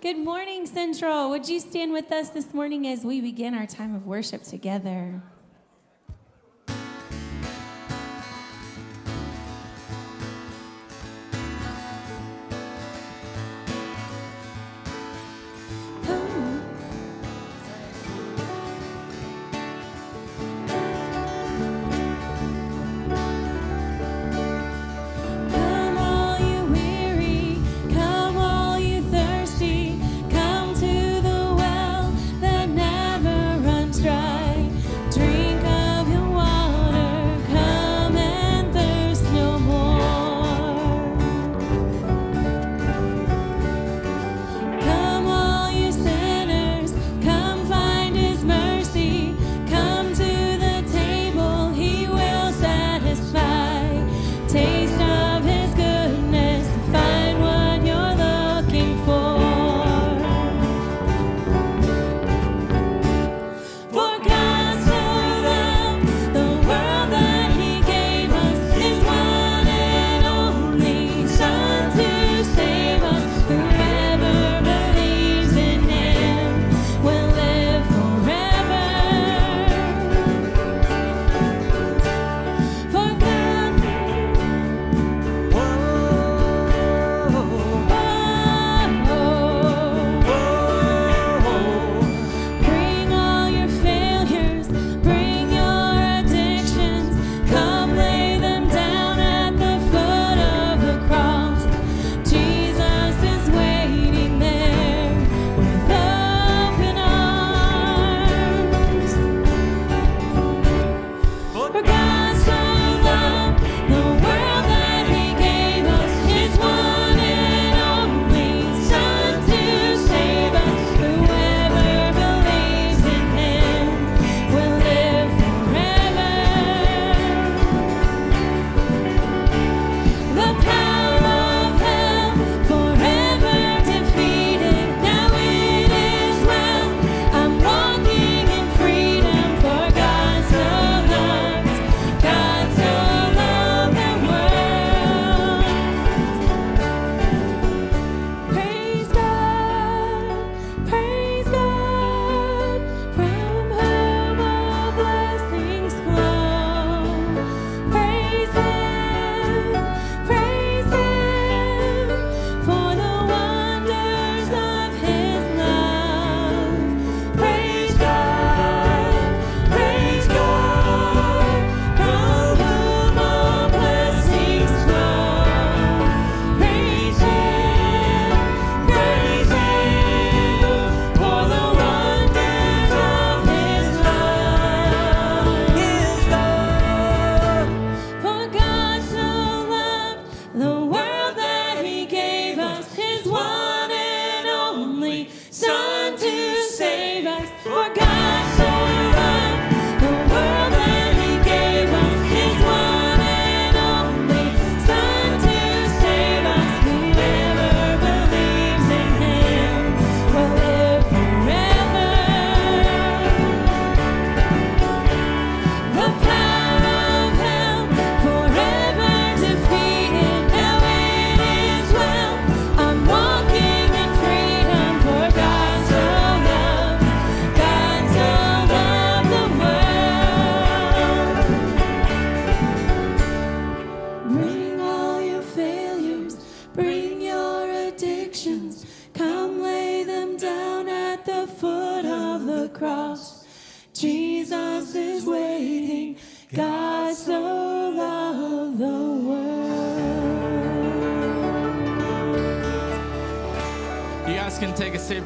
Good morning, Central. Would you stand with us this morning as we begin our time of worship together?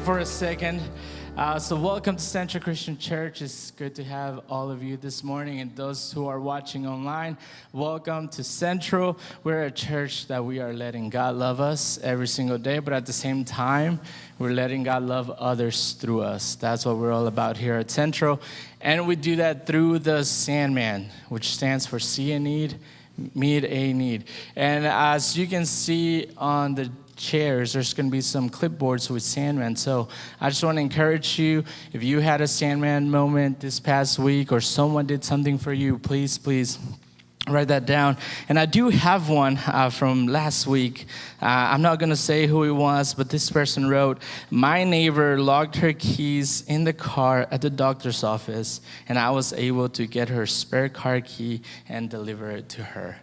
For a second. So welcome to Central Christian Church. It's good to have all of you this morning, and those who are watching online, welcome to Central. We're a church that we are letting God love us every single day, but at the same time, we're letting God love others through us. That's what we're all about here at Central, and we do that through the Sandman, which stands for See a Need, Meet a Need. And as you can see on the chairs, there's going to be some clipboards with Sandman. So I just want to encourage you, if you had a Sandman moment this past week or someone did something for you, please write that down. And I do have one from last week. I'm not going to say who it was, but this person wrote, "My neighbor locked her keys in the car at the doctor's office, and I was able to get her spare car key and deliver it to her."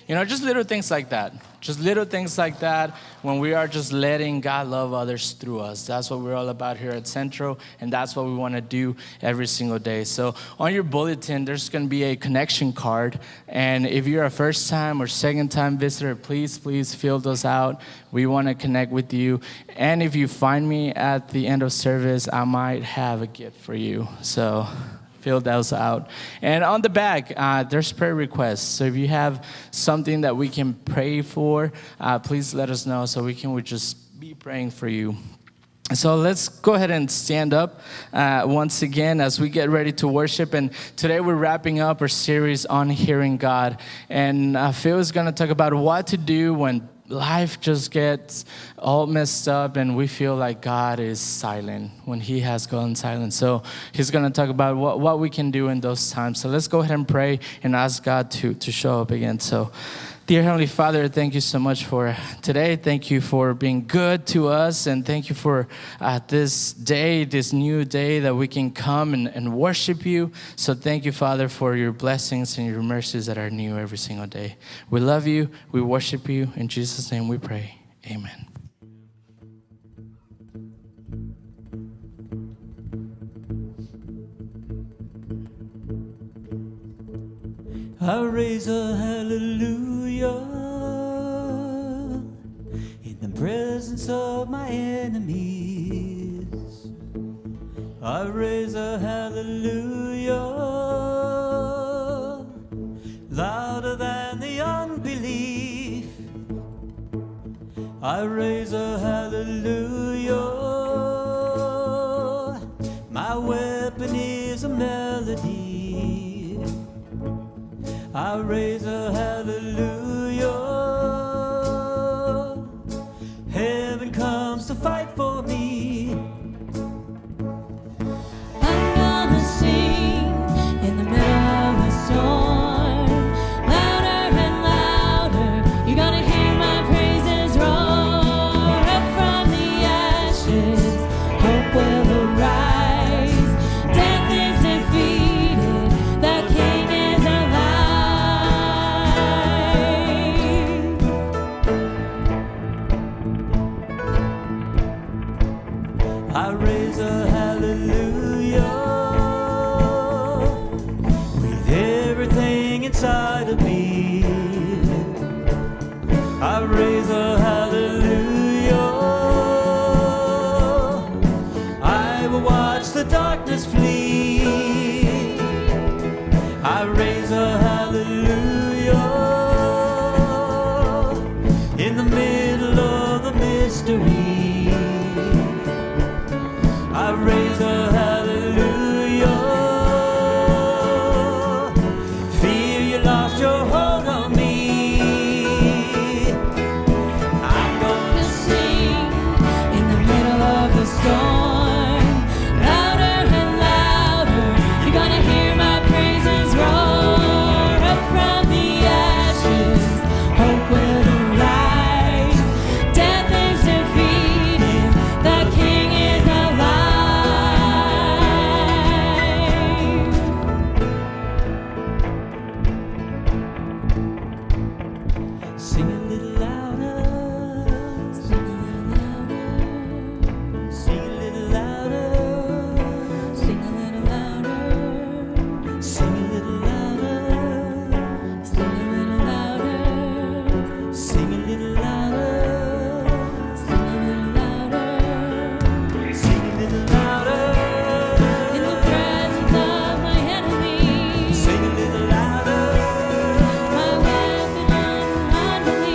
You know, just little things like that. Just little things like that when we are just letting God love others through us. That's what we're all about here at Central, and that's what we want to do every single day. So on your bulletin, there's going to be a connection card. And if you're a first-time or second-time visitor, please fill those out. We want to connect with you. And if you find me at the end of service, I might have a gift for you. So fill those out. And on the back, there's prayer requests. So if you have something that we can pray for, please let us know so we just be praying for you. So let's go ahead and stand up once again as we get ready to worship. And today we're wrapping up our series on hearing God. And Phil is going to talk about what to do when life just gets all messed up and we feel like God is silent, when he has gone silent. So he's going to talk about what we can do in those times. So let's go ahead and pray and ask God to show up again. So dear Heavenly Father, thank you so much for today. Thank you for being good to us. And thank you for this day, this new day that we can come and worship you. So thank you, Father, for your blessings and your mercies that are new every single day. We love you. We worship you. In Jesus' name we pray. Amen. I raise a hallelujah in the presence of my enemies. I raise a hallelujah louder than the unbelief. I raise a hallelujah. My weapon is a melody. I raise a hallelujah. Heaven comes to fight for me. I'm gonna sing in the middle of the storm, louder and louder. You're gonna hear my praises roar up from the ashes. Hope will arise. Death is defeated. The King is alive. I raise a hallelujah with everything inside of me. I raise a hallelujah. I will watch the darkness flee. I raise a hallelujah in the middle of the mystery. I raise a hallelujah. Fear you lost your hold on me. I'm gonna Sing in the middle of the storm, louder and louder. You're gonna hear my praises roar up from the ashes. Hope will arise. Death is defeated. The King is alive. sing a little louder. Sing a little louder. Sing a little louder. Sing a little louder. Sing a little louder. Sing a little louder. Sing a little louder. Sing a little louder. Sing a little louder. In the presence of my enemies, Sing a little louder. my weapon of unbelief.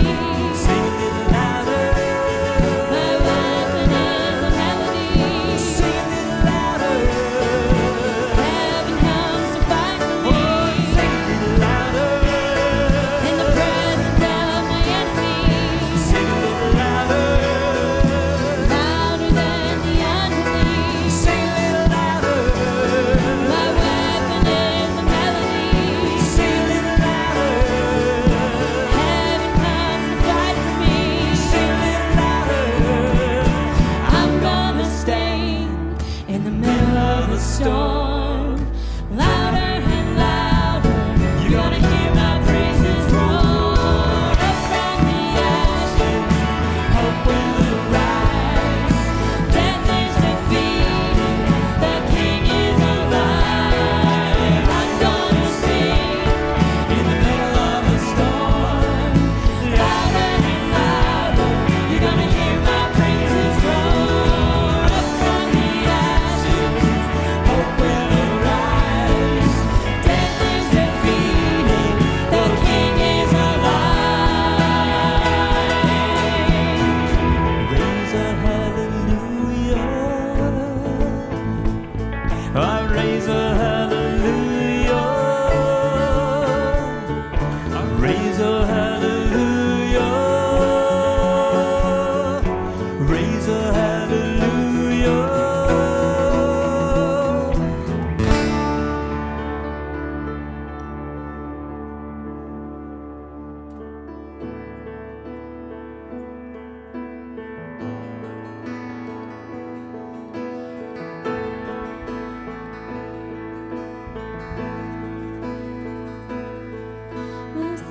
Raise a hallelujah. Raise a hallelujah. This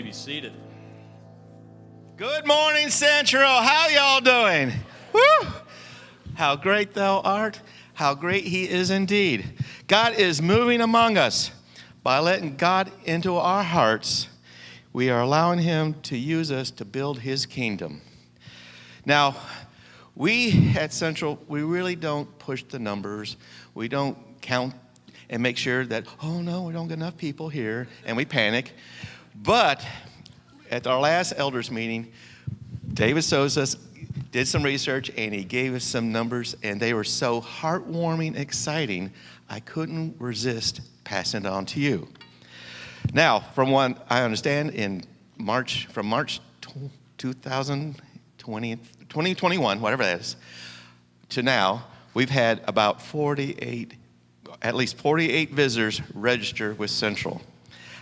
be seated. Good morning, Central. How y'all doing? Woo! How great thou art. How great he is indeed. God is moving among us. By letting God into our hearts, we are allowing him to use us to build his kingdom. Now, we at Central, we really don't push the numbers. We don't count and make sure that, oh no, we don't get enough people here, and we panic. But at our last elders meeting, David Sosa did some research, and he gave us some numbers, and they were so heartwarming, exciting, I couldn't resist passing it on to you. Now, from what I understand, from March 2021, whatever that is, to now, we've had about at least 48 visitors register with Central.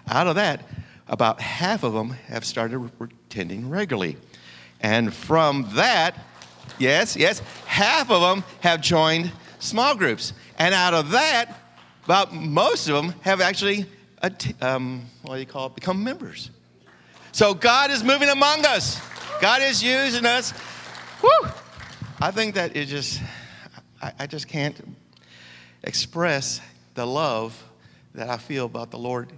Out of that, about half of them have started attending regularly. And from that, yes, half of them have joined small groups. And out of that, about most of them have actually, become members. So God is moving among us. God is using us. Woo! I think that it just, I just can't express the love that I feel about the Lord,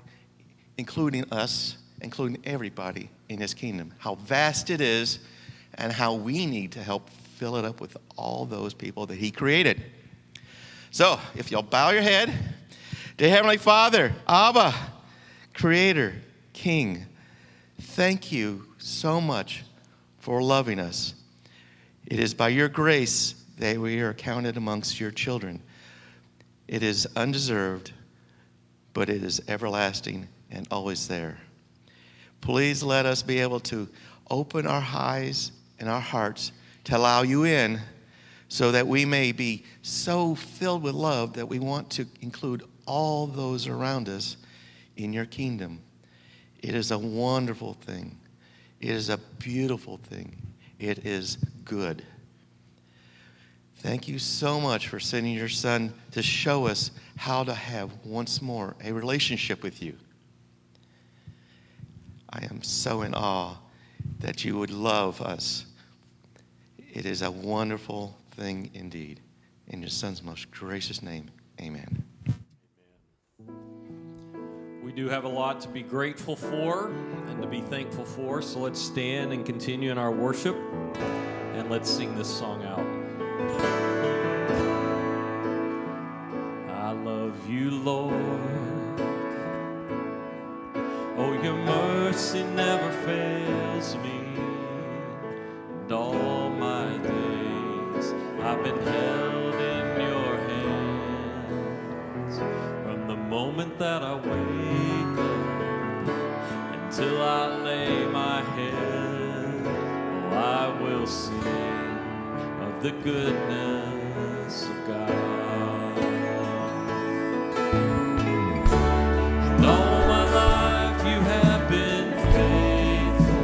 including us, including everybody in his kingdom. How vast it is, and how we need to help fill it up with all those people that he created. So, if you'll bow your head, dear Heavenly Father, Abba, Creator, King, thank you so much for loving us. It is by your grace that we are counted amongst your children. It is undeserved, but it is everlasting and always there. Please let us be able to open our eyes and our hearts to allow you in, so that we may be so filled with love that we want to include all those around us in your kingdom. It is a wonderful thing. It is a beautiful thing. It is good. Thank you so much for sending your son to show us how to have once more a relationship with you. I am so in awe that you would love us. It is a wonderful thing indeed. In your son's most gracious name, amen. We do have a lot to be grateful for and to be thankful for, so let's stand and continue in our worship, and let's sing this song out. I love you, Lord. Oh, your mercy never fails me. And all my days I've been held in your hands. From the moment that I wake up until I lay my head, oh, I will sing of the goodness of God. And all my life you have been faithful.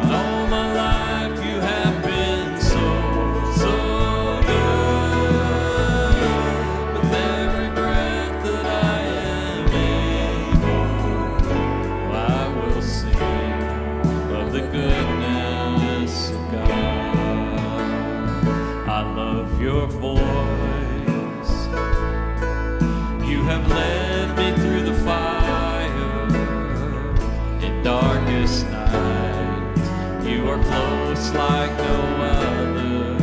And all my life you have been so, so good. With every breath that I am able, I will sing of the goodness of God. I love your voice. You have led me through the fire in darkest night. You are close like no other.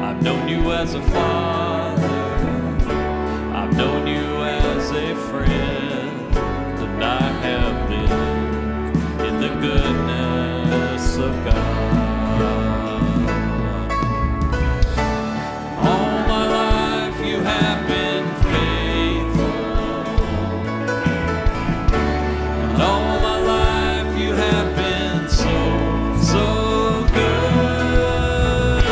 I've known you as a father. I've known you as a friend. And I have lived in the goodness of God. All my life you have been faithful. And all my life you have been so, so good.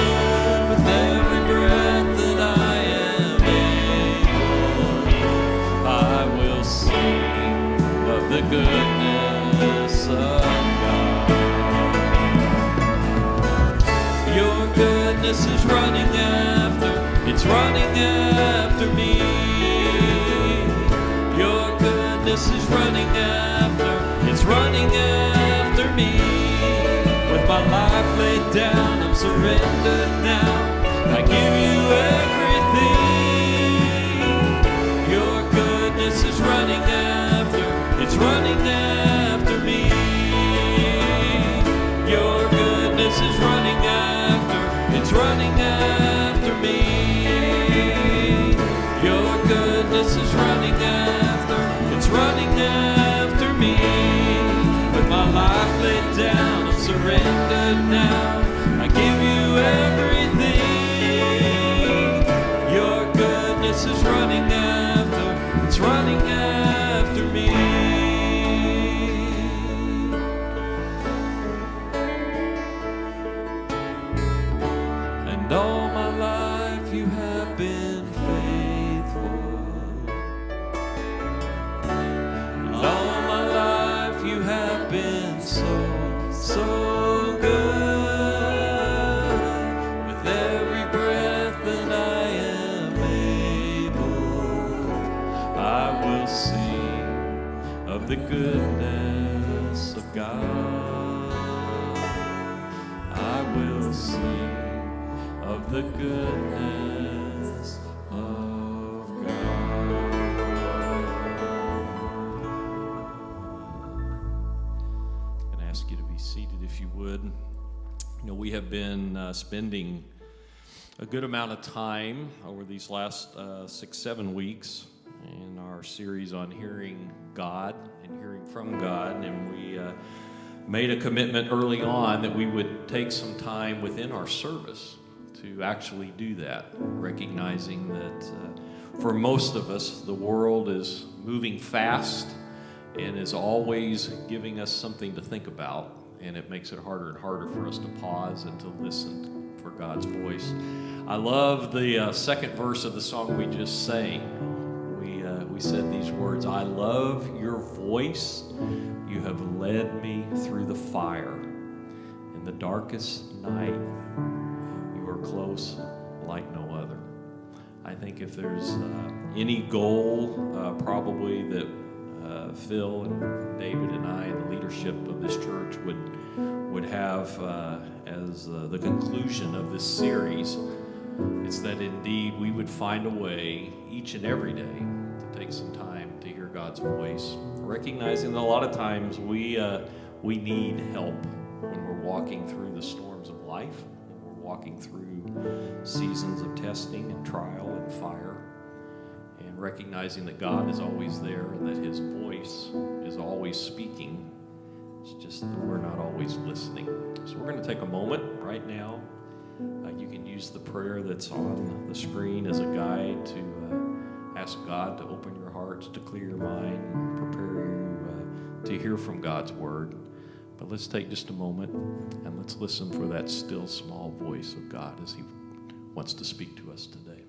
With every breath that I am able, I will sing of the goodness of God. Your goodness is running after, it's running after me. Your goodness goodness is running after, it's running after me. With my life laid down, I'm surrendered now. I give you everything. Your goodness is running after, it's running after me. Your goodness is running after, it's running after me. Your goodness is running after, it's running after me. With my life laid down, I'm surrendered now. I give you everything. Your goodness is running after, it's running after me. And all my life you have been faithful. And all my life you have been so good. With every breath that I am able, I will sing of the goodness of God. I will sing of the goodness of God. I'm going to ask you to be seated if you would. You know, we have been spending a good amount of time over these last 6-7 weeks in our series on hearing God and hearing from God, and we made a commitment early on that we would take some time within our service to actually do that, recognizing that for most of us, the world is moving fast and is always giving us something to think about, and it makes it harder and harder for us to pause and to listen for God's voice. I love the second verse of the song we just sang. We said these words, I love your voice. You have led me through the fire. In the darkest night, you are close like no other. I think if there's any goal probably that Phil and David and I and the leadership of this church would have as the conclusion of this series, it's that indeed we would find a way each and every day to take some time to hear God's voice, recognizing that a lot of times we need help when we're walking through the storms of life, when we're walking through seasons of testing and trial and fire, and recognizing that God is always there and that His voice is always speaking. It's just that we're not always listening. So we're going to take a moment right now. You can use the prayer that's on the screen as a guide to ask God to open your hearts, to clear your mind, prepare you to hear from God's word. But let's take just a moment and let's listen for that still small voice of God as He wants to speak to us today.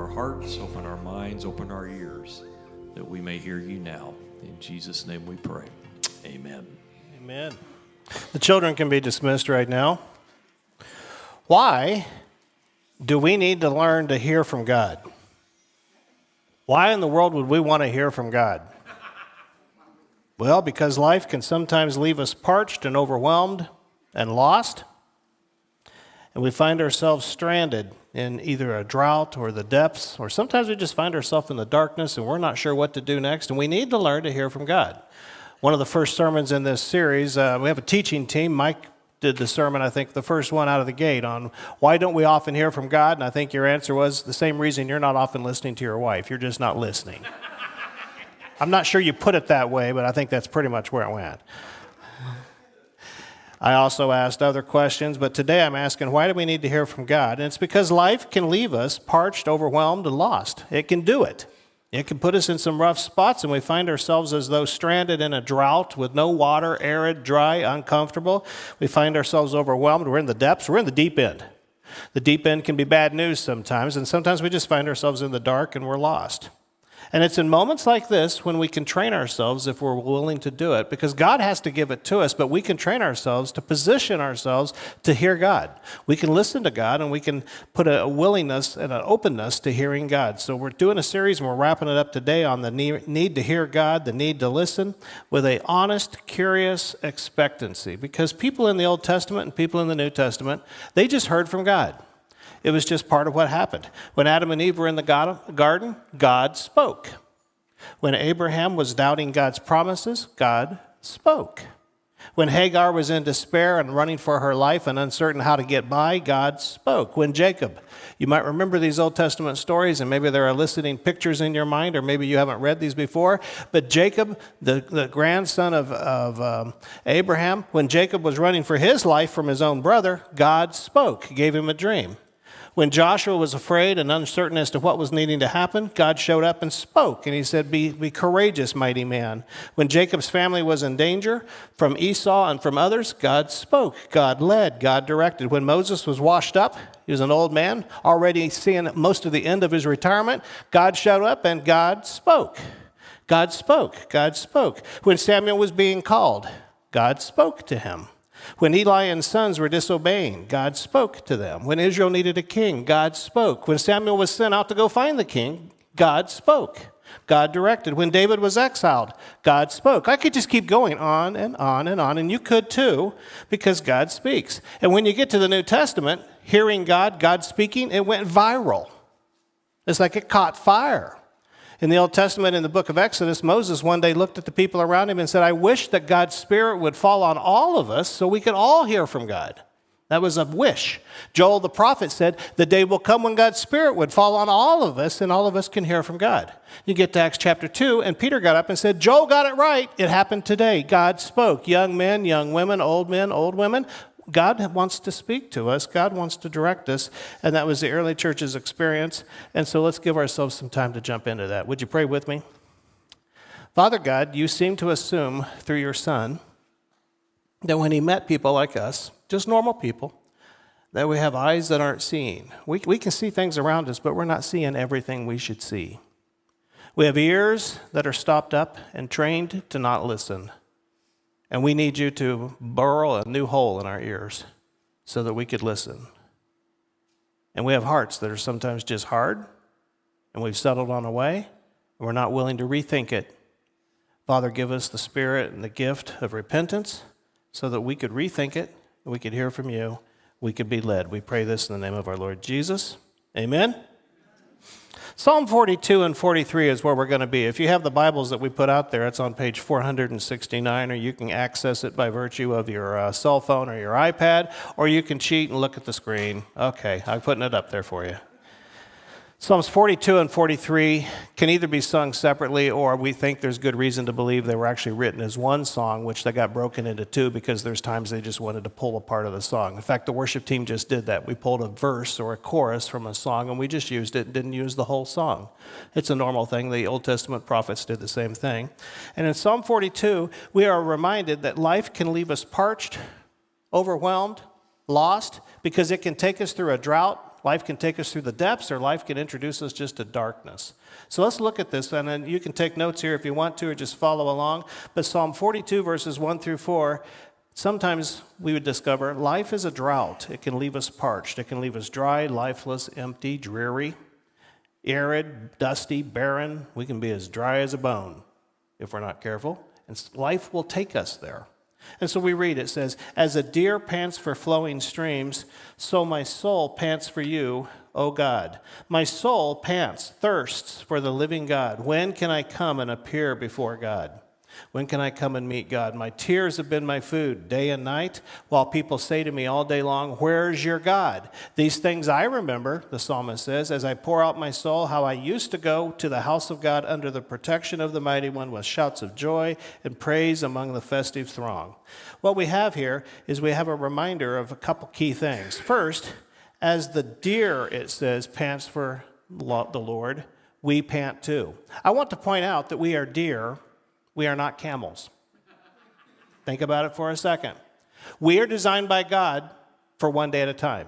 hearts, open our minds, open our ears, that we may hear you now. In Jesus' name we pray. Amen. Amen. The children can be dismissed right now. Why do we need to learn to hear from God? Why in the world would we want to hear from God? Well, because life can sometimes leave us parched and overwhelmed and lost, and we find ourselves stranded in either a drought or the depths, or sometimes we just find ourselves in the darkness and we're not sure what to do next, and we need to learn to hear from God. One of the first sermons in this series, we have a teaching team. Mike did the sermon, I think, the first one out of the gate on why don't we often hear from God, and I think your answer was the same reason you're not often listening to your wife. You're just not listening. I'm not sure you put it that way, but I think that's pretty much where it went. I also asked other questions, but today I'm asking, why do we need to hear from God? And it's because life can leave us parched, overwhelmed, and lost. It can do it. It can put us in some rough spots, and we find ourselves as though stranded in a drought with no water, arid, dry, uncomfortable. We find ourselves overwhelmed. We're in the depths. We're in the deep end. The deep end can be bad news sometimes, and sometimes we just find ourselves in the dark and we're lost. And it's in moments like this when we can train ourselves if we're willing to do it, because God has to give it to us, but we can train ourselves to position ourselves to hear God. We can listen to God, and we can put a willingness and an openness to hearing God. So we're doing a series, and we're wrapping it up today on the need to hear God, the need to listen, with an honest, curious expectancy. Because people in the Old Testament and people in the New Testament, they just heard from God. It was just part of what happened. When Adam and Eve were in the garden, God spoke. When Abraham was doubting God's promises, God spoke. When Hagar was in despair and running for her life and uncertain how to get by, God spoke. When Jacob, you might remember these Old Testament stories, and maybe there are eliciting pictures in your mind, or maybe you haven't read these before, but Jacob, the grandson of Abraham, when Jacob was running for his life from his own brother, God spoke. He gave him a dream. When Joshua was afraid and uncertain as to what was needing to happen, God showed up and spoke, and he said, be courageous, mighty man. When Jacob's family was in danger from Esau and from others, God spoke, God led, God directed. When Moses was washed up, he was an old man, already seeing most of the end of his retirement, God showed up and God spoke. God spoke, God spoke. When Samuel was being called, God spoke to him. When Eli and sons were disobeying, God spoke to them. When Israel needed a king, God spoke. When Samuel was sent out to go find the king, God spoke. God directed. When David was exiled, God spoke. I could just keep going on and on and on, and you could too, because God speaks. And when you get to the New Testament, hearing God, God speaking, it went viral. It's like it caught fire. In the Old Testament, in the book of Exodus, Moses one day looked at the people around him and said, I wish that God's Spirit would fall on all of us so we could all hear from God. That was a wish. Joel the prophet said, the day will come when God's Spirit would fall on all of us and all of us can hear from God. You get to Acts chapter 2, and Peter got up and said, Joel got it right. It happened today. God spoke. Young men, young women, old women. God wants to speak to us. God wants to direct us. And that was the early church's experience. And so let's give ourselves some time to jump into that. Would you pray with me? Father God, you seem to assume through your Son that when he met people like us, just normal people, that we have eyes that aren't seeing. We can see things around us, but we're not seeing everything we should see. We have ears that are stopped up and trained to not listen. And we need you to burrow a new hole in our ears so that we could listen. And we have hearts that are sometimes just hard, and we've settled on a way, and we're not willing to rethink it. Father, give us the spirit and the gift of repentance so that we could rethink it, we could hear from you, we could be led. We pray this in the name of our Lord Jesus. Amen. Psalm 42 and 43 is where we're going to be. If you have the Bibles that we put out there, it's on page 469, or you can access it by virtue of your cell phone or your iPad, or you can cheat and look at the screen. Okay, I'm putting it up there for you. Psalms 42 and 43 can either be sung separately, or we think there's good reason to believe they were actually written as one song, which they got broken into two because there's times they just wanted to pull a part of the song. In fact, the worship team just did that. We pulled a verse or a chorus from a song, and we just used it and didn't use the whole song. It's a normal thing. The Old Testament prophets did the same thing. And in Psalm 42, we are reminded that life can leave us parched, overwhelmed, lost, because it can take us through a drought, Life can take us through the depths, or life can introduce us just to darkness. So let's look at this, and then you can take notes here if you want to, or just follow along. But Psalm 42, verses 1 through 4, sometimes we would discover life is a drought. It can leave us parched. It can leave us dry, lifeless, empty, dreary, arid, dusty, barren. We can be as dry as a bone if we're not careful. And life will take us there. And so we read, it says, as a deer pants for flowing streams, so my soul pants for you, O God. My soul pants, thirsts for the living God. When can I come and appear before God? When can I come and meet God? My tears have been my food day and night, while people say to me all day long, where's your God? These things I remember, the psalmist says, as I pour out my soul, how I used to go to the house of God under the protection of the Mighty One with shouts of joy and praise among the festive throng. What we have here is we have a reminder of a couple key things. First, as the deer, it says, pants for the Lord, we pant too. I want to point out that we are deer. We are not camels. Think about it for a second. We are designed by God for one day at a time,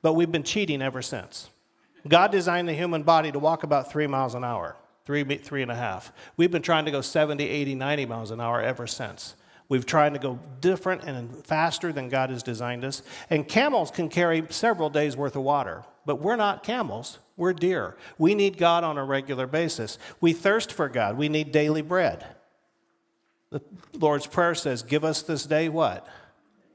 but we've been cheating ever since. God designed the human body to walk about 3 miles an hour, 3.5. We've been trying to go 70, 80, 90 miles an hour ever since. We've tried to go different and faster than God has designed us. And camels can carry several days' worth of water, but we're not camels. We're deer. We need God on a regular basis. We thirst for God. We need daily bread. The Lord's Prayer says, give us this day what?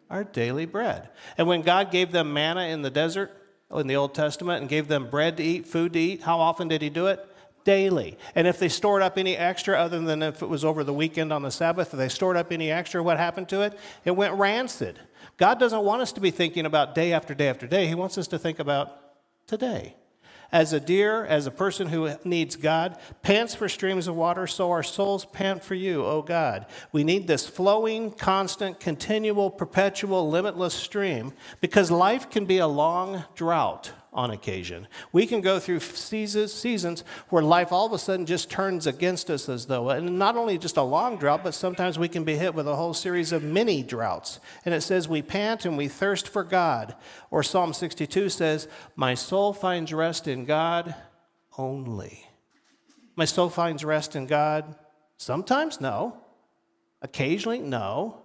Our daily bread. And when God gave them manna in the desert, in the Old Testament, and gave them bread to eat, food to eat, how often did he do it? Daily. And if they stored up any extra, other than if it was over the weekend on the Sabbath, if they stored up any extra, what happened to it? It went rancid. God doesn't want us to be thinking about day after day after day. He wants us to think about today. As a deer, as a person who needs God, pants for streams of water, so our souls pant for you, O God. We need this flowing, constant, continual, perpetual, limitless stream, because life can be a long drought on occasion. We can go through seasons where life all of a sudden just turns against us, as though, and not only just a long drought, but sometimes we can be hit with a whole series of mini droughts. And it says we pant and we thirst for God. Or Psalm 62 says, my soul finds rest in God only. My soul finds rest in God sometimes? No. Occasionally? No.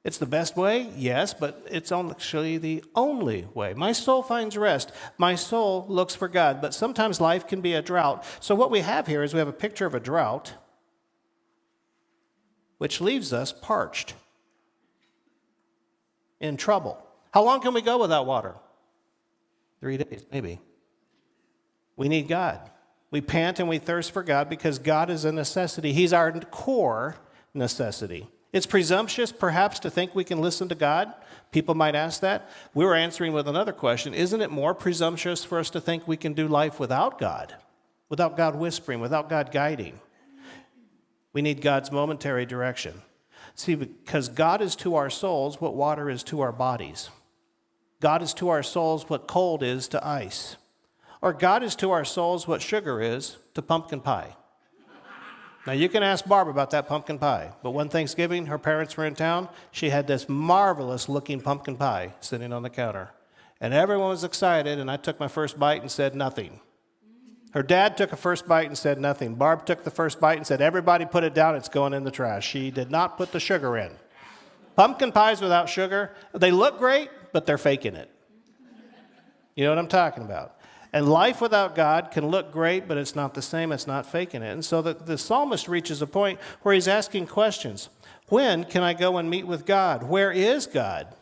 It's the best way? Yes, but it's actually the only way. My soul finds rest. My soul looks for God. But sometimes life can be a drought. So what we have here is we have a picture of a drought, which leaves us parched, in trouble. How long can we go without water? 3 days, maybe. We need God. We pant and we thirst for God because God is a necessity. He's our core necessity. It's presumptuous, perhaps, to think we can listen to God. People might ask that. We were answering with another question. Isn't it more presumptuous for us to think we can do life without God whispering, without God guiding? We need God's momentary direction. See, because God is to our souls what water is to our bodies. God is to our souls what cold is to ice. Or God is to our souls what sugar is to pumpkin pie. Now, you can ask Barb about that pumpkin pie, but one Thanksgiving, her parents were in town. She had this marvelous-looking pumpkin pie sitting on the counter, and everyone was excited, and I took my first bite and said nothing. Her dad took a first bite and said nothing. Barb took the first bite and said, everybody put it down, it's going in the trash. She did not put the sugar in. Pumpkin pies without sugar, they look great, but they're faking it. You know what I'm talking about? And life without God can look great, but it's not the same. It's not faking it. And so the psalmist reaches a point where he's asking questions. When can I go and meet with God? Where is God?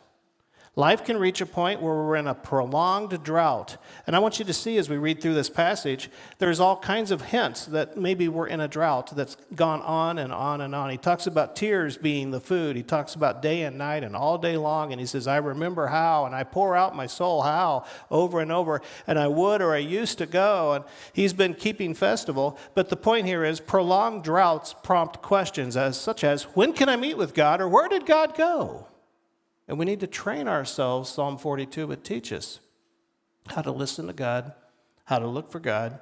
Life can reach a point where we're in a prolonged drought. And I want you to see as we read through this passage, there's all kinds of hints that maybe we're in a drought that's gone on and on and on. He talks about tears being the food. He talks about day and night and all day long. And he says, I remember how, and I pour out my soul how, over and over, and I would or I used to go. And he's been keeping festival. But the point here is prolonged droughts prompt questions such as, when can I meet with God, or where did God go? And we need to train ourselves, Psalm 42 would teach us, how to listen to God, how to look for God,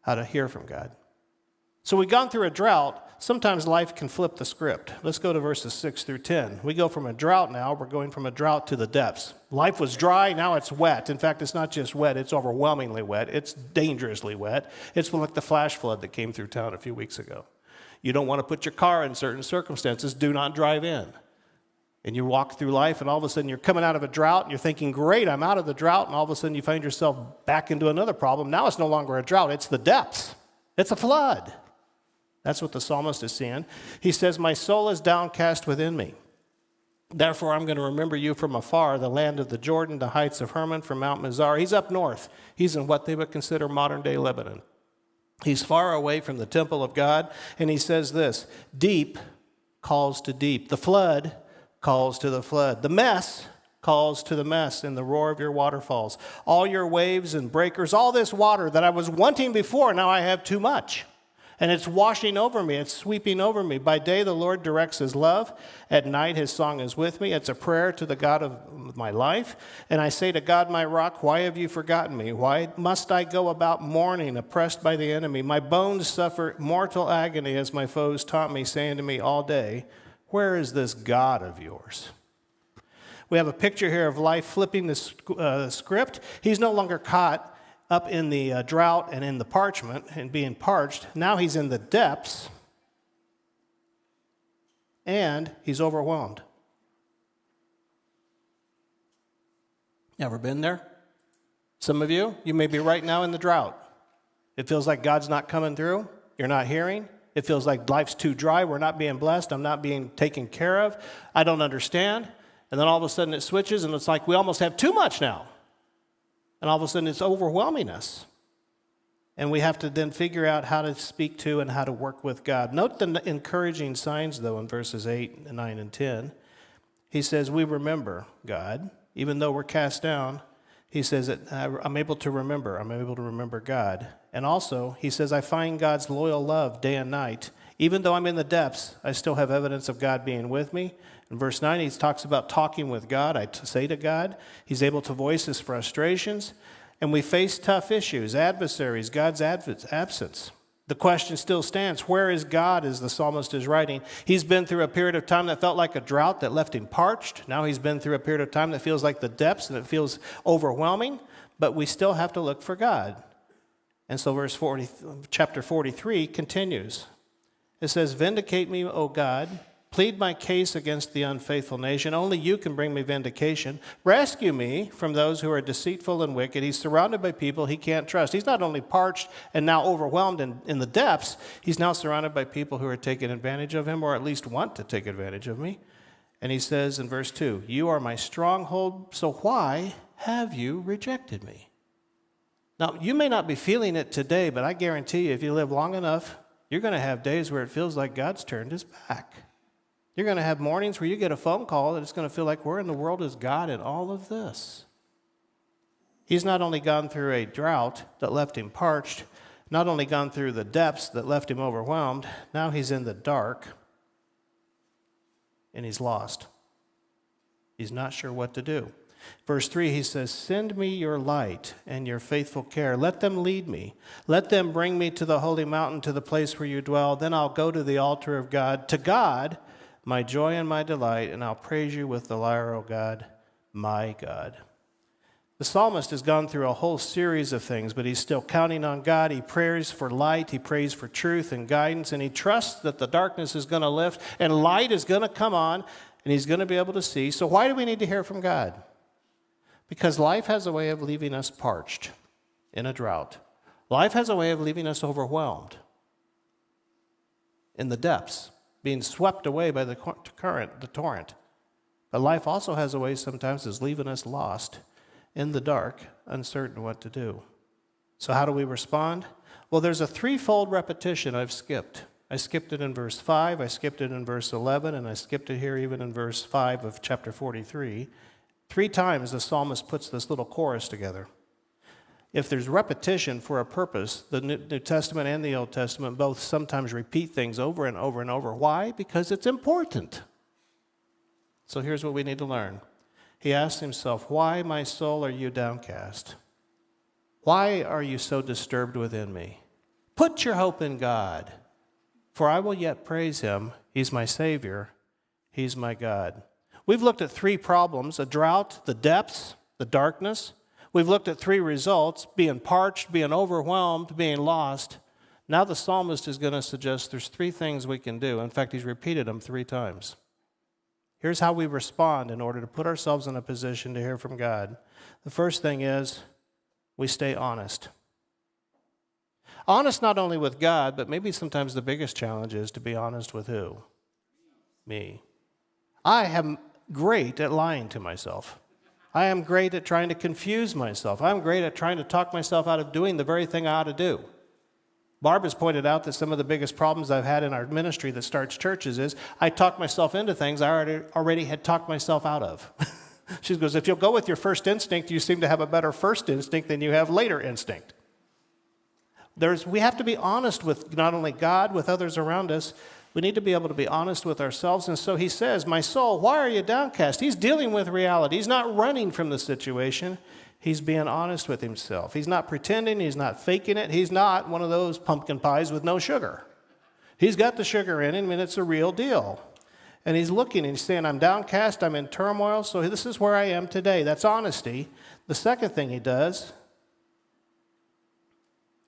how to hear from God. So we've gone through a drought, sometimes life can flip the script. Let's go to verses 6 through 10. We go from a drought now, we're going from a drought to the depths. Life was dry, now it's wet. In fact, it's not just wet, it's overwhelmingly wet. It's dangerously wet. It's like the flash flood that came through town a few weeks ago. You don't want to put your car in certain circumstances, do not drive in. And you walk through life, and all of a sudden you're coming out of a drought, and you're thinking, great, I'm out of the drought, and all of a sudden you find yourself back into another problem. Now it's no longer a drought, it's the depths. It's a flood. That's what the psalmist is seeing. He says, my soul is downcast within me. Therefore, I'm going to remember you from afar, the land of the Jordan, the heights of Hermon, from Mount Mizar. He's up north. He's in what they would consider modern-day Lebanon. He's far away from the temple of God, and he says this, deep calls to deep. The flood calls to the flood. The mess calls to the mess in the roar of your waterfalls. All your waves and breakers, all this water that I was wanting before, now I have too much. And it's washing over me. It's sweeping over me. By day, the Lord directs his love. At night, his song is with me. It's a prayer to the God of my life. And I say to God, my rock, why have you forgotten me? Why must I go about mourning, oppressed by the enemy? My bones suffer mortal agony as my foes taunt me, saying to me all day, where is this God of yours? We have a picture here of life flipping the script. He's no longer caught up in the drought and in the parchment and being parched. Now he's in the depths, and he's overwhelmed. Ever been there? Some of you may be right now in the drought. It feels like God's not coming through. You're not hearing. It feels like life's too dry. We're not being blessed. I'm not being taken care of. I don't understand. And then all of a sudden it switches, and it's like we almost have too much now. And all of a sudden it's overwhelming us. And we have to then figure out how to speak to and how to work with God. Note the encouraging signs, though, in verses 8, 9, and 10. He says, we remember God. Even though we're cast down, he says that I'm able to remember. I'm able to remember God. And also, he says, I find God's loyal love day and night. Even though I'm in the depths, I still have evidence of God being with me. In verse 9, he talks about talking with God. I say to God. He's able to voice his frustrations. And we face tough issues, adversaries, God's absence. The question still stands, where is God, as the psalmist is writing? He's been through a period of time that felt like a drought that left him parched. Now he's been through a period of time that feels like the depths and it feels overwhelming. But we still have to look for God. And so chapter 43 continues. It says, vindicate me, O God. Plead my case against the unfaithful nation. Only you can bring me vindication. Rescue me from those who are deceitful and wicked. He's surrounded by people he can't trust. He's not only parched and now overwhelmed in the depths, he's now surrounded by people who are taking advantage of him, or at least want to take advantage of me. And he says in verse 2, you are my stronghold, so why have you rejected me? Now, you may not be feeling it today, but I guarantee you, if you live long enough, you're going to have days where it feels like God's turned his back. You're going to have mornings where you get a phone call and it's going to feel like, where in the world is God in all of this? He's not only gone through a drought that left him parched, not only gone through the depths that left him overwhelmed, now he's in the dark and he's lost. He's not sure what to do. Verse 3, he says, send me your light and your faithful care. Let them lead me. Let them bring me to the holy mountain, to the place where you dwell. Then I'll go to the altar of God, to God, my joy and my delight, and I'll praise you with the lyre, O God, my God. The psalmist has gone through a whole series of things, but he's still counting on God. He prays for light, he prays for truth and guidance, and he trusts that the darkness is going to lift and light is going to come on, and he's going to be able to see. So why do we need to hear from God? Because life has a way of leaving us parched in a drought. Life has a way of leaving us overwhelmed in the depths, being swept away by the current, the torrent. But life also has a way sometimes of leaving us lost in the dark, uncertain what to do. So how do we respond? Well, there's a threefold repetition I've skipped. I skipped it in verse 5, I skipped it in verse 11, and I skipped it here even in verse 5 of chapter 43. 3 times the psalmist puts this little chorus together. If there's repetition for a purpose, the New Testament and the Old Testament both sometimes repeat things over and over and over. Why? Because it's important. So here's what we need to learn. He asks himself, why, my soul, are you downcast? Why are you so disturbed within me? Put your hope in God. For I will yet praise him. He's my Savior. He's my God. We've looked at 3 problems: a drought, the depths, the darkness. We've looked at 3 results: being parched, being overwhelmed, being lost. Now the psalmist is going to suggest there's 3 things we can do. In fact, he's repeated them 3 times. Here's how we respond in order to put ourselves in a position to hear from God. The first thing is we stay honest. Honest not only with God, but maybe sometimes the biggest challenge is to be honest with who? Me. I am great at lying to myself. I am great at trying to confuse myself. I'm great at trying to talk myself out of doing the very thing I ought to do. Barb has pointed out that some of the biggest problems I've had in our ministry that starts churches is I talk myself into things I already had talked myself out of. She goes, if you'll go with your first instinct, you seem to have a better first instinct than you have later instinct. We have to be honest with not only God, with others around us. We need to be able to be honest with ourselves. And so he says, my soul, why are you downcast? He's dealing with reality. He's not running from the situation. He's being honest with himself. He's not pretending. He's not faking it. He's not one of those pumpkin pies with no sugar. He's got the sugar in him, and it's a real deal. And he's looking and he's saying, I'm downcast, I'm in turmoil, so this is where I am today. That's honesty. The second thing he does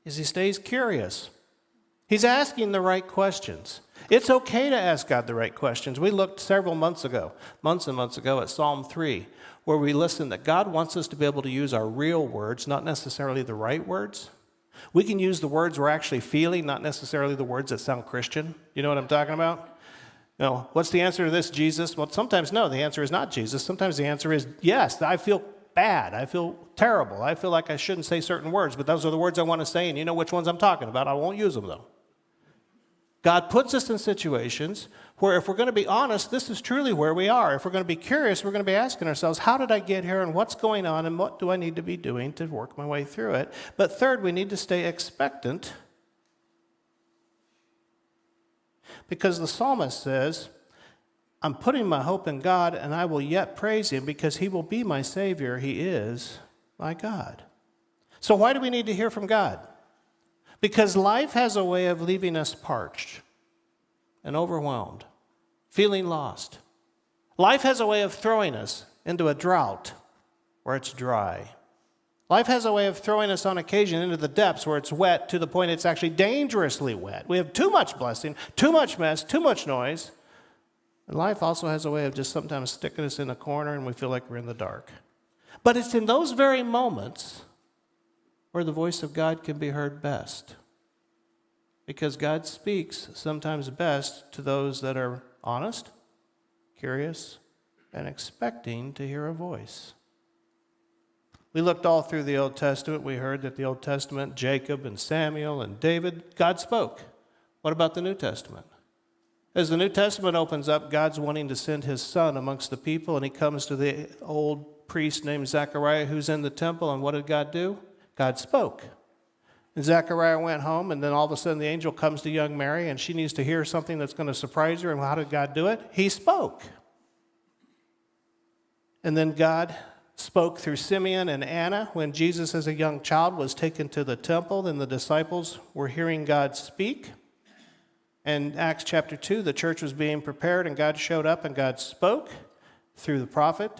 is he stays curious. He's asking the right questions. It's okay to ask God the right questions. We looked several months and months ago at Psalm 3, where we listened that God wants us to be able to use our real words, not necessarily the right words. We can use the words we're actually feeling, not necessarily the words that sound Christian. You know what I'm talking about? No. What's the answer to this, Jesus? Well, sometimes no, the answer is not Jesus. Sometimes the answer is yes, I feel bad. I feel terrible. I feel like I shouldn't say certain words, but those are the words I want to say, and you know which ones I'm talking about. I won't use them, though. God puts us in situations where if we're going to be honest, this is truly where we are. If we're going to be curious, we're going to be asking ourselves, how did I get here and what's going on and what do I need to be doing to work my way through it? But third, we need to stay expectant, because the psalmist says, I'm putting my hope in God and I will yet praise him because he will be my Savior. He is my God. So why do we need to hear from God? Because life has a way of leaving us parched and overwhelmed, feeling lost. Life has a way of throwing us into a drought where it's dry. Life has a way of throwing us on occasion into the depths where it's wet to the point it's actually dangerously wet. We have too much blessing, too much mess, too much noise. And life also has a way of just sometimes sticking us in a corner and we feel like we're in the dark. But it's in those very moments where the voice of God can be heard best. Because God speaks sometimes best to those that are honest, curious, and expecting to hear a voice. We looked all through the Old Testament. We heard that the Old Testament, Jacob and Samuel and David, God spoke. What about the New Testament? As the New Testament opens up, God's wanting to send his son amongst the people, and he comes to the old priest named Zechariah who's in the temple, and what did God do? God spoke. And Zechariah went home, and then all of a sudden the angel comes to young Mary, and she needs to hear something that's going to surprise her, and how did God do it? He spoke. And then God spoke through Simeon and Anna when Jesus as a young child was taken to the temple, and the disciples were hearing God speak. And Acts chapter 2, the church was being prepared, and God showed up, and God spoke through the prophet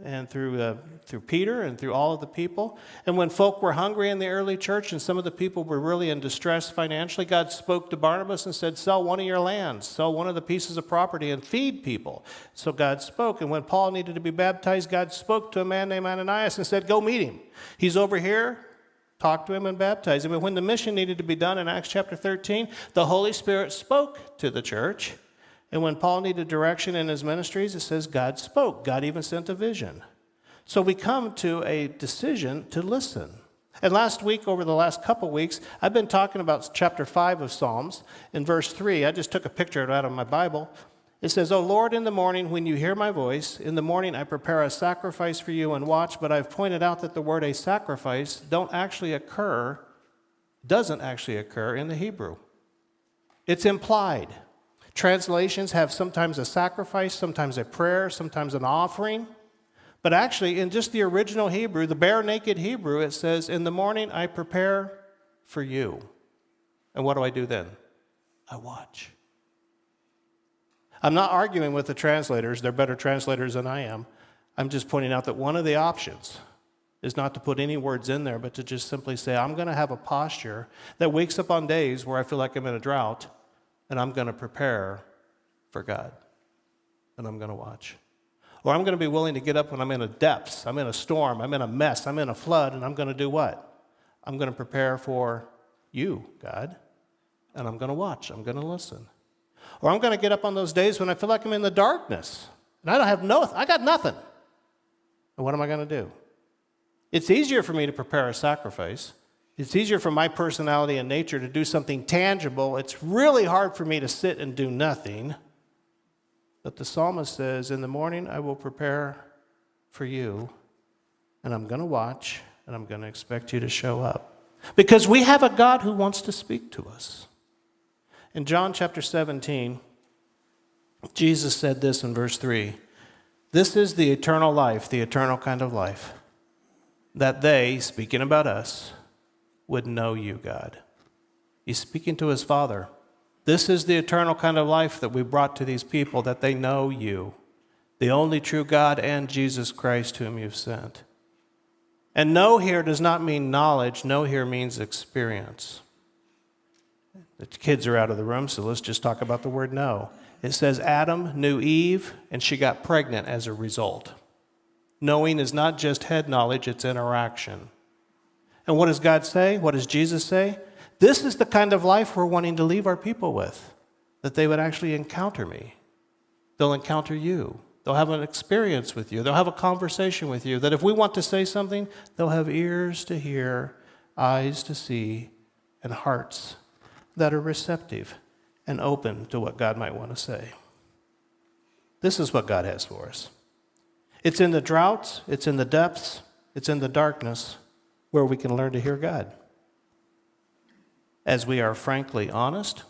and through Peter and through all of the people. And when folk were hungry in the early church and some of the people were really in distress financially, God spoke to Barnabas and said, sell one of your lands, sell one of the pieces of property and feed people. So God spoke. And when Paul needed to be baptized, God spoke to a man named Ananias and said, go meet him. He's over here. Talk to him and baptize him. And when the mission needed to be done in Acts chapter 13, the Holy Spirit spoke to the church. And when Paul needed direction in his ministries, it says God spoke. God even sent a vision. So we come to a decision to listen. And last week, over the last couple weeks, I've been talking about chapter 5 of Psalms. In verse 3, I just took a picture out of my Bible. It says, O Lord, in the morning when you hear my voice, in the morning I prepare a sacrifice for you and watch. But I've pointed out that the word a sacrifice doesn't actually occur in the Hebrew. It's implied. Translations have sometimes a sacrifice, sometimes a prayer, sometimes an offering. But actually, in just the original Hebrew, the bare naked Hebrew, it says, in the morning I prepare for you. And what do I do then? I watch. I'm not arguing with the translators. They're better translators than I am. I'm just pointing out that one of the options is not to put any words in there, but to just simply say, I'm going to have a posture that wakes up on days where I feel like I'm in a drought, and I'm going to prepare for God, and I'm going to watch. Or I'm going to be willing to get up when I'm in a depths, I'm in a storm, I'm in a mess, I'm in a flood, and I'm going to do what? I'm going to prepare for you, God, and I'm going to watch, I'm going to listen. Or I'm going to get up on those days when I feel like I'm in the darkness, and I got nothing. And what am I going to do? It's easier for me to prepare a sacrifice. It's easier for my personality and nature to do something tangible. It's really hard for me to sit and do nothing. But the psalmist says, in the morning I will prepare for you, and I'm going to watch, and I'm going to expect you to show up. Because we have a God who wants to speak to us. In John chapter 17, Jesus said this in verse 3, "This is the eternal life, the eternal kind of life, that they," speaking about us, "would know you, God." He's speaking to his Father. This is the eternal kind of life that we brought to these people, that they know you, the only true God, and Jesus Christ whom you've sent. And know here does not mean knowledge. Know here means experience. The kids are out of the room, so let's just talk about the word know. It says Adam knew Eve, and she got pregnant as a result. Knowing is not just head knowledge, it's interaction. And what does God say? What does Jesus say? This is the kind of life we're wanting to leave our people with, that they would actually encounter me. They'll encounter you. They'll have an experience with you. They'll have a conversation with you, that if we want to say something, they'll have ears to hear, eyes to see, and hearts that are receptive and open to what God might want to say. This is what God has for us. It's in the droughts, it's in the depths, it's in the darkness where we can learn to hear God. As we are frankly honest,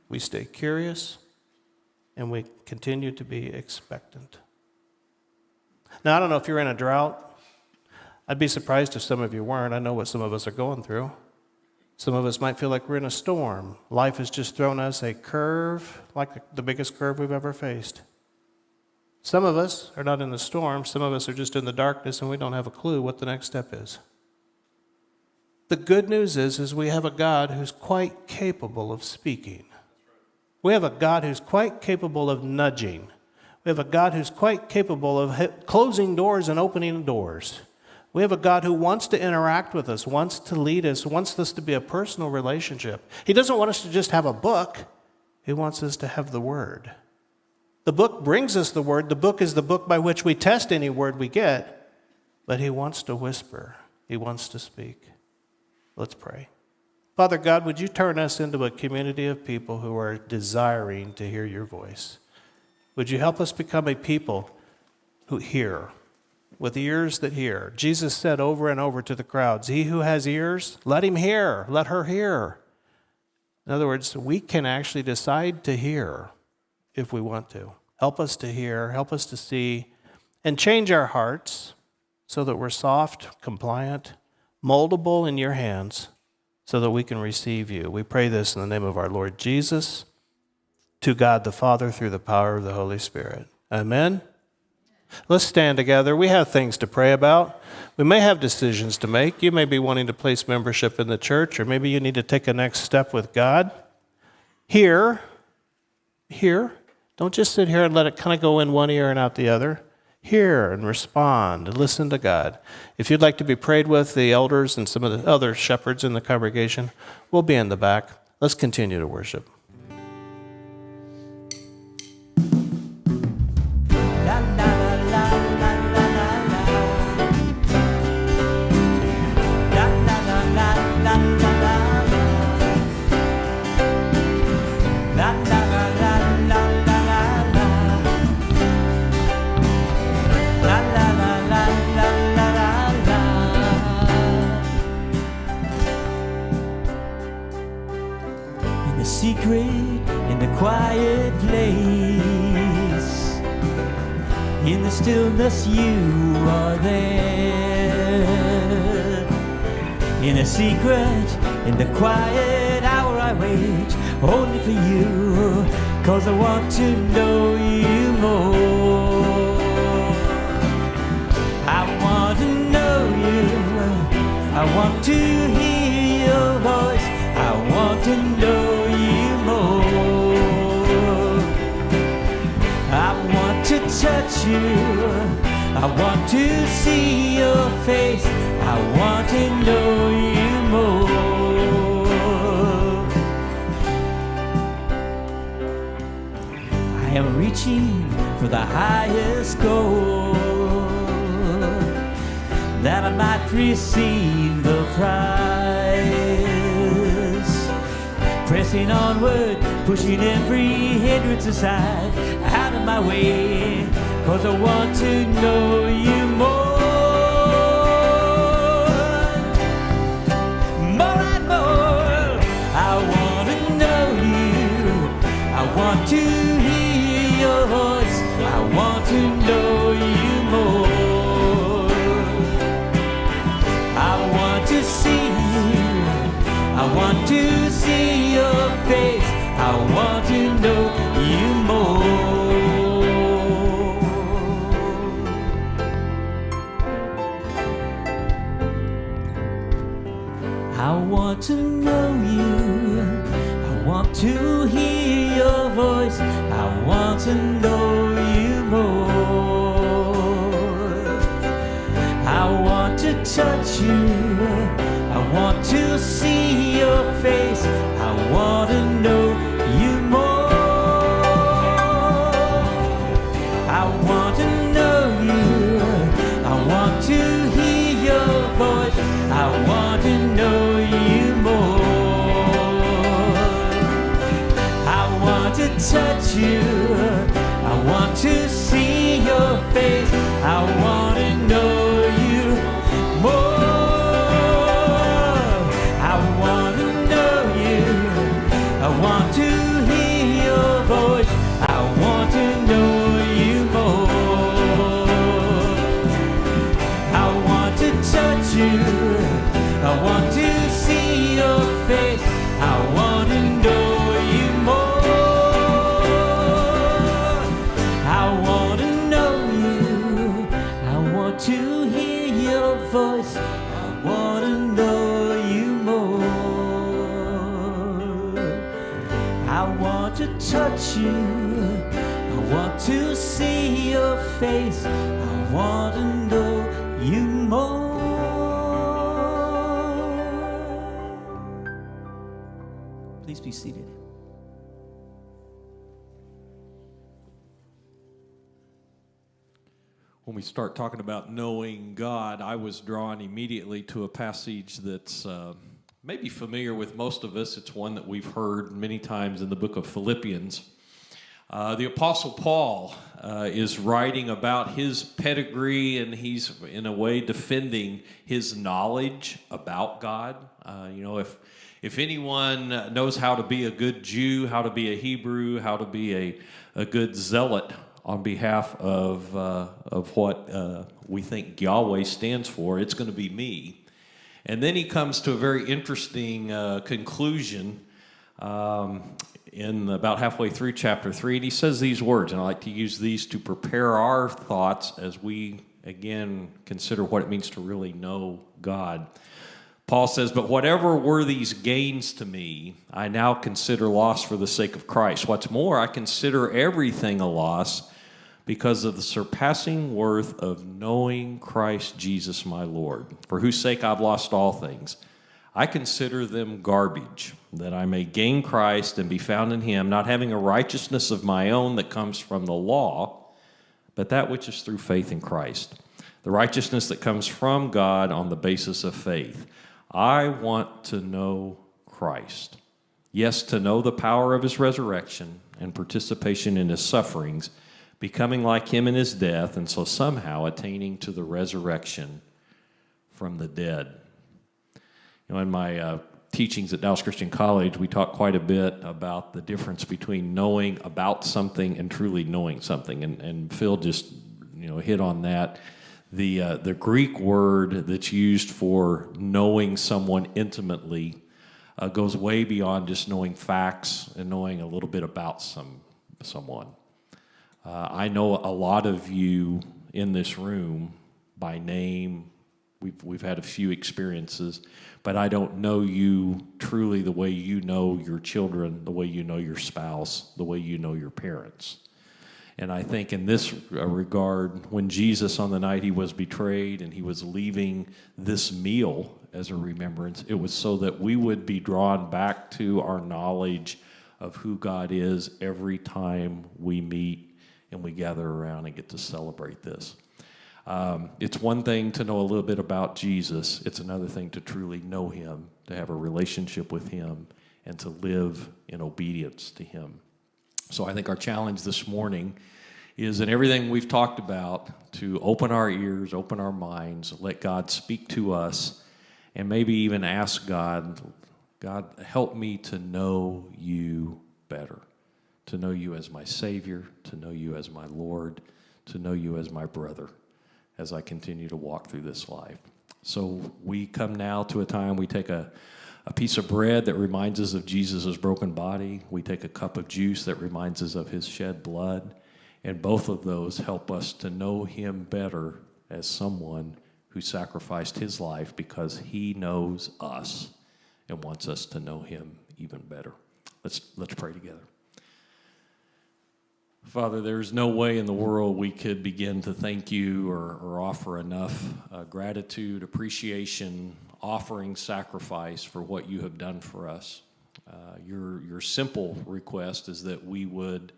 we stay curious, and we continue to be expectant. Now, I don't know if you're in a drought. I'd be surprised if some of you weren't. I know what some of us are going through. Some of us might feel like we're in a storm. Life has just thrown us a curve, like the biggest curve we've ever faced. Some of us are not in the storm. Some of us are just in the darkness, and we don't have a clue what the next step is. The good news is we have a God who's quite capable of speaking. We have a God who's quite capable of nudging. We have a God who's quite capable of closing doors and opening doors. We have a God who wants to interact with us, wants to lead us, wants this to be a personal relationship. He doesn't want us to just have a book. He wants us to have the Word. The book brings us the Word. The book is the book by which we test any word we get. But He wants to whisper. He wants to speak. Let's pray. Father God, would you turn us into a community of people who are desiring to hear your voice? Would you help us become a people who hear, with ears that hear? Jesus said over and over to the crowds, he who has ears, let him hear, let her hear. In other words, we can actually decide to hear if we want to. Help us to hear, help us to see, and change our hearts so that we're soft, compliant, moldable in your hands, so that we can receive you. We pray this in the name of our Lord Jesus, to God the Father through the power of the Holy Spirit. Amen? Let's stand together. We have things to pray about. We may have decisions to make. You may be wanting to place membership in the church, or maybe you need to take a next step with God. Hear. Don't just sit here and let it kind of go in one ear and out the other. Hear and respond and listen to God. If you'd like to be prayed with, the elders and some of the other shepherds in the congregation will be in the back. Let's continue to worship. Secret in the quiet place, in the stillness you are there. In a secret, in the quiet hour I wait, only for you, 'cause I want to know you more. I want to know you, I want to hear your voice, I want to know you more. I want to touch you, I want to see your face, I want to know you more. I am reaching for the highest goal, that I might receive the prize. Pressing onward, pushing every hindrance aside, out of my way, 'cause I want to know you more. More and more, I want to know you, I want to hear your voice, I want to know you more. I want to see you, I want to see your face, I want to know you more. I want to know you, I want to hear your voice, I want to know you more. I want to touch you, I want to see your face, I want to know you more. I want to know you, I want to hear your voice, I want to know you more. I want to touch you, I want to see your face, I want to know you more. I want to know you, I want to hear your voice, I want to know you more. I want to touch you, I want to see your face, I want to know you more. I want to know you, I want to hear your voice, I want to know you more. I want to touch you, I want to see your face, I want to know you more. Please be seated. When we start talking about knowing God, I was drawn immediately to a passage that's maybe familiar with most of us. It's one that we've heard many times in the book of Philippians. The Apostle Paul is writing about his pedigree, and he's in a way defending his knowledge about God. If anyone knows how to be a good Jew, how to be a Hebrew, how to be a good zealot on behalf of what we think Yahweh stands for, it's going to be me. And then he comes to a very interesting conclusion in about halfway through chapter 3, and he says these words, and I like to use these to prepare our thoughts as we, again, consider what it means to really know God. Paul says, "But whatever were these gains to me, I now consider loss for the sake of Christ. What's more, I consider everything a loss because of the surpassing worth of knowing Christ Jesus my Lord, for whose sake I've lost all things. I consider them garbage, that I may gain Christ and be found in him, not having a righteousness of my own that comes from the law, but that which is through faith in Christ, the righteousness that comes from God on the basis of faith. I want to know Christ. Yes, to know the power of his resurrection and participation in his sufferings, becoming like him in his death, and so somehow attaining to the resurrection from the dead." In my teachings at Dallas Christian College, we talk quite a bit about the difference between knowing about something and truly knowing something, and Phil just hit on that. The Greek word that's used for knowing someone intimately goes way beyond just knowing facts and knowing a little bit about someone. I know a lot of you in this room by name. We've had a few experiences, but I don't know you truly the way you know your children, the way you know your spouse, the way you know your parents. And I think in this regard, when Jesus on the night he was betrayed and he was leaving this meal as a remembrance, it was so that we would be drawn back to our knowledge of who God is every time we meet and we gather around and get to celebrate this. It's one thing to know a little bit about Jesus. It's another thing to truly know him, to have a relationship with him, and to live in obedience to him. So I think our challenge this morning is in everything we've talked about to open our ears, open our minds, let God speak to us, and maybe even ask God, God, help me to know you better, to know you as my Savior, to know you as my Lord, to know you as my brother as I continue to walk through this life. So we come now to a time we take a piece of bread that reminds us of Jesus' broken body. We take a cup of juice that reminds us of his shed blood. And both of those help us to know him better as someone who sacrificed his life because he knows us and wants us to know him even better. Let's pray together. Father, there's no way in the world we could begin to thank you or offer enough gratitude, appreciation, offering, sacrifice for what you have done for us. Your simple request is that we would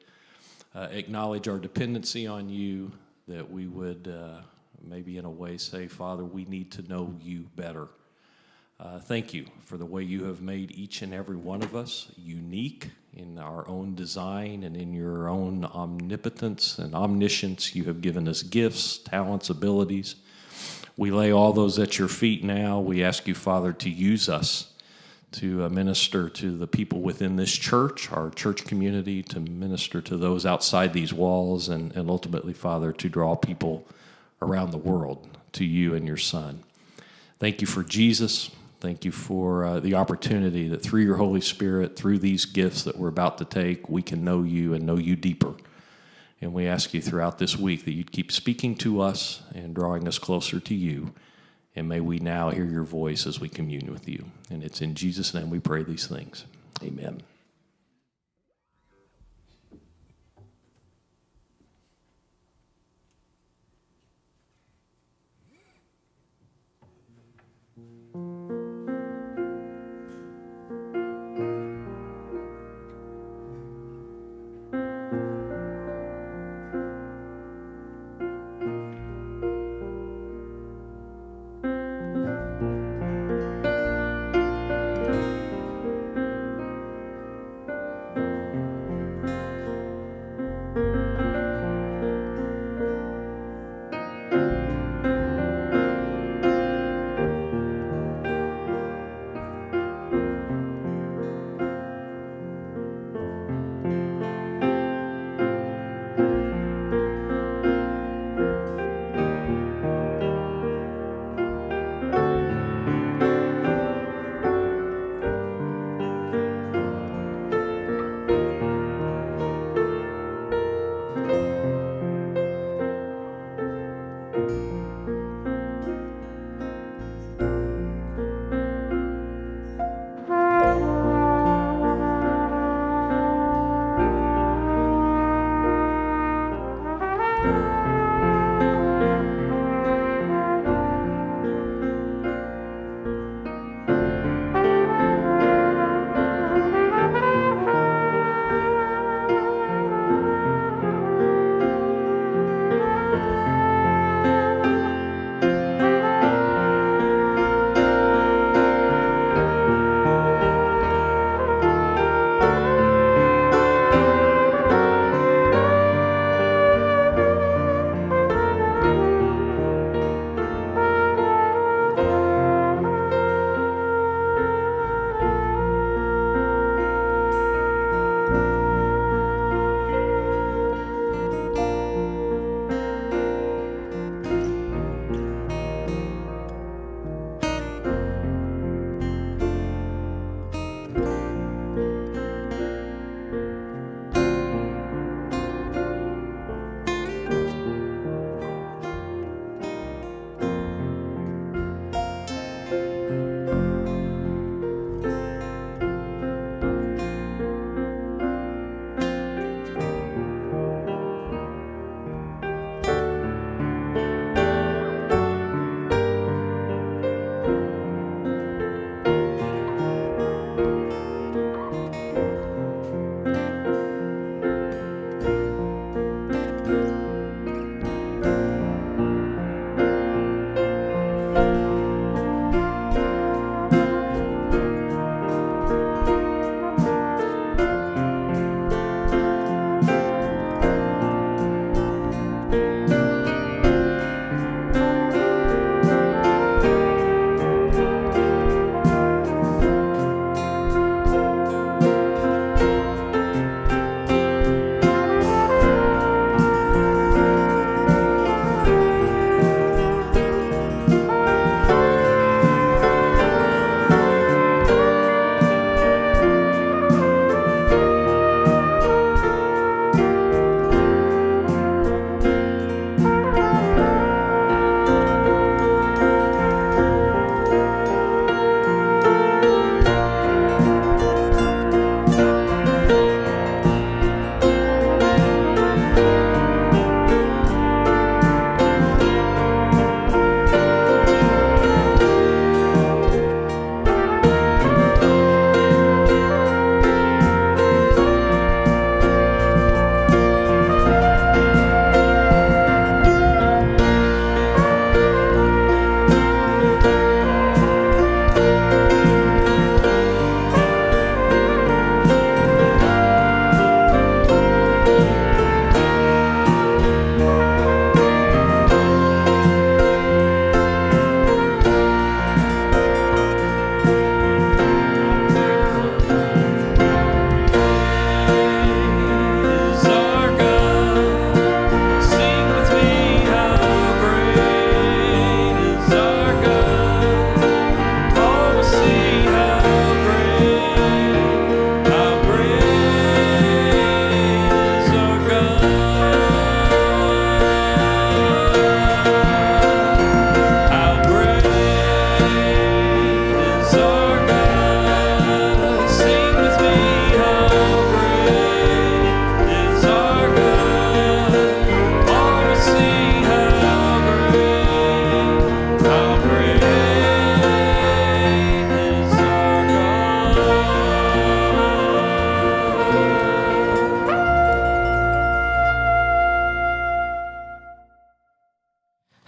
acknowledge our dependency on you, that we would maybe in a way say, Father, we need to know you better. Thank you for the way you have made each and every one of us unique in our own design and in your own omnipotence and omniscience. You have given us gifts, talents, abilities. We lay all those at your feet now. We ask you, Father, to use us to minister to the people within this church, our church community, to minister to those outside these walls, and ultimately, Father, to draw people around the world to you and your Son. Thank you for Jesus. Thank you for the opportunity that through your Holy Spirit, through these gifts that we're about to take, we can know you and know you deeper. And we ask you throughout this week that you'd keep speaking to us and drawing us closer to you. And may we now hear your voice as we commune with you. And it's in Jesus' name we pray these things. Amen.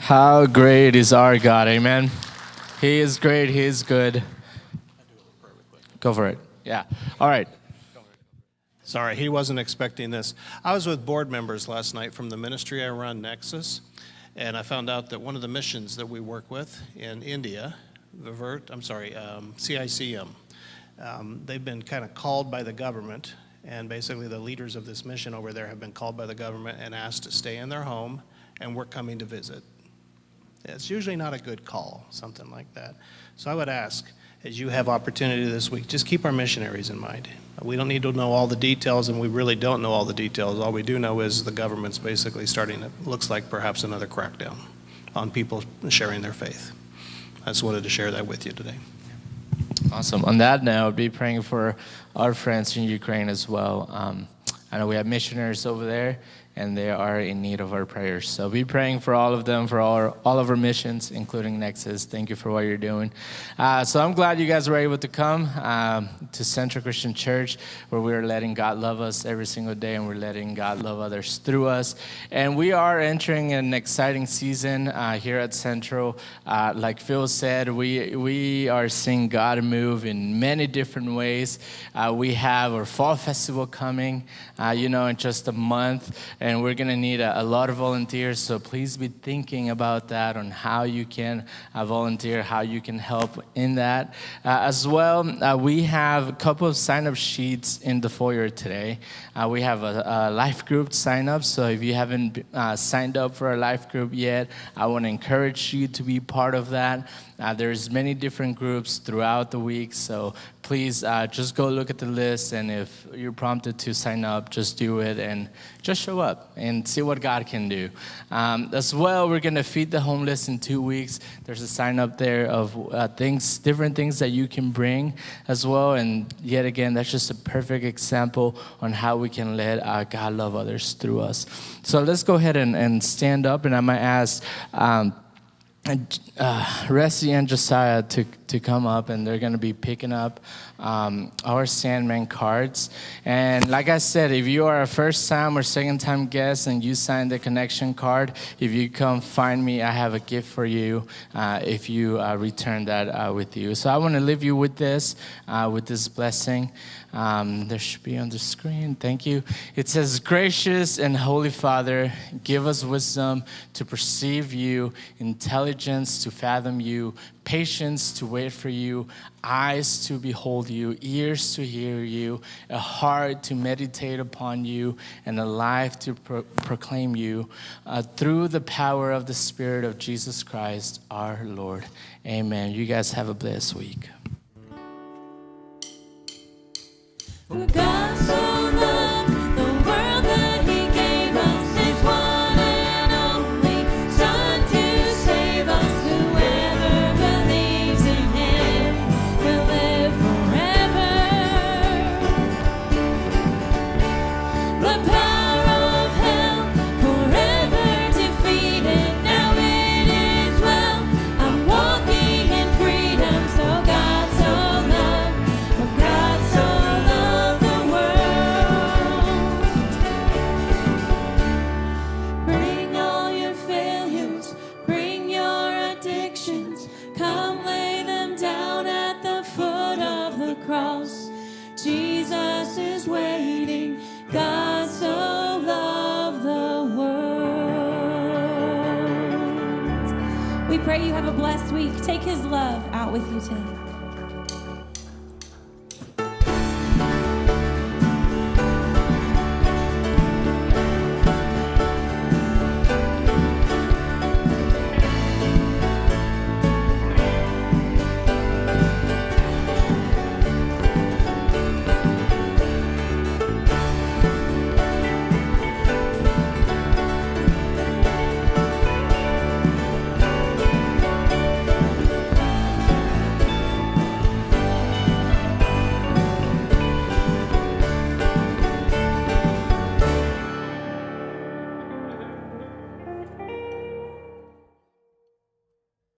How great is our God, amen? He is great, He is good. Go for it. Yeah. All right. Sorry, he wasn't expecting this. I was with board members last night from the ministry I run, Nexus, and I found out that one of the missions that we work with in India, CICM, they've been kind of called by the government, and basically the leaders of this mission over there have been called by the government and asked to stay in their home, and we're coming to visit. It's usually not a good call, something like that. So I would ask, as you have opportunity this week, just keep our missionaries in mind. We don't need to know all the details, and we really don't know all the details. All we do know is the government's basically starting, it looks like perhaps another crackdown on people sharing their faith. I just wanted to share that with you today. Awesome. On that note, be praying for our friends in Ukraine as well. I know we have missionaries over there, and they are in need of our prayers. So be praying for all of them, for all of our missions, including Nexus. Thank you for what you're doing. So I'm glad you guys were able to come to Central Christian Church, where we're letting God love us every single day, and we're letting God love others through us. And we are entering an exciting season here at Central. Like Phil said, we are seeing God move in many different ways. We have our fall festival coming, in just a month. And we're going to need a lot of volunteers, so please be thinking about that, on how you can volunteer, how you can help in that. As well, we have a couple of sign-up sheets in the foyer today. We have a life group sign-up, so if you haven't signed up for a life group yet, I want to encourage you to be part of that. There's many different groups throughout the week, so please just go look at the list, and if you're prompted to sign up, just do it and just show up and see what God can do. As well, we're going to feed the homeless in 2 weeks. There's a sign up there of different things that you can bring as well, and yet again, that's just a perfect example on how we can let God love others through us. So let's go ahead and stand up, and I might ask Ressie and Josiah to come up, and they're going to be picking up our Sandman cards. And like I said, if you are a first time or second time guest and you signed the connection card, if you come find me, I have a gift for you if you return that with you. So I want to leave you with this blessing. There should be on the screen. Thank you. It says, "Gracious and Holy Father, give us wisdom to perceive you, intelligence to fathom you, patience to wait for you, eyes to behold you, ears to hear you, a heart to meditate upon you, and a life to proclaim you, through the power of the Spirit of Jesus Christ, our Lord." Amen. You guys have a blessed week. For God so loved the world that He gave us His one and only Son to save us. Whoever believes in Him will live forever. The power of hell forever defeated. Now it is well. I'm walking in freedom. So God so loved, for God so loved the world. Bring all your failures, bring your addictions. Come lay them down at the foot of the cross. Jesus is waiting. God so loved the world. We pray you have a blessed week. Take His love out with you today.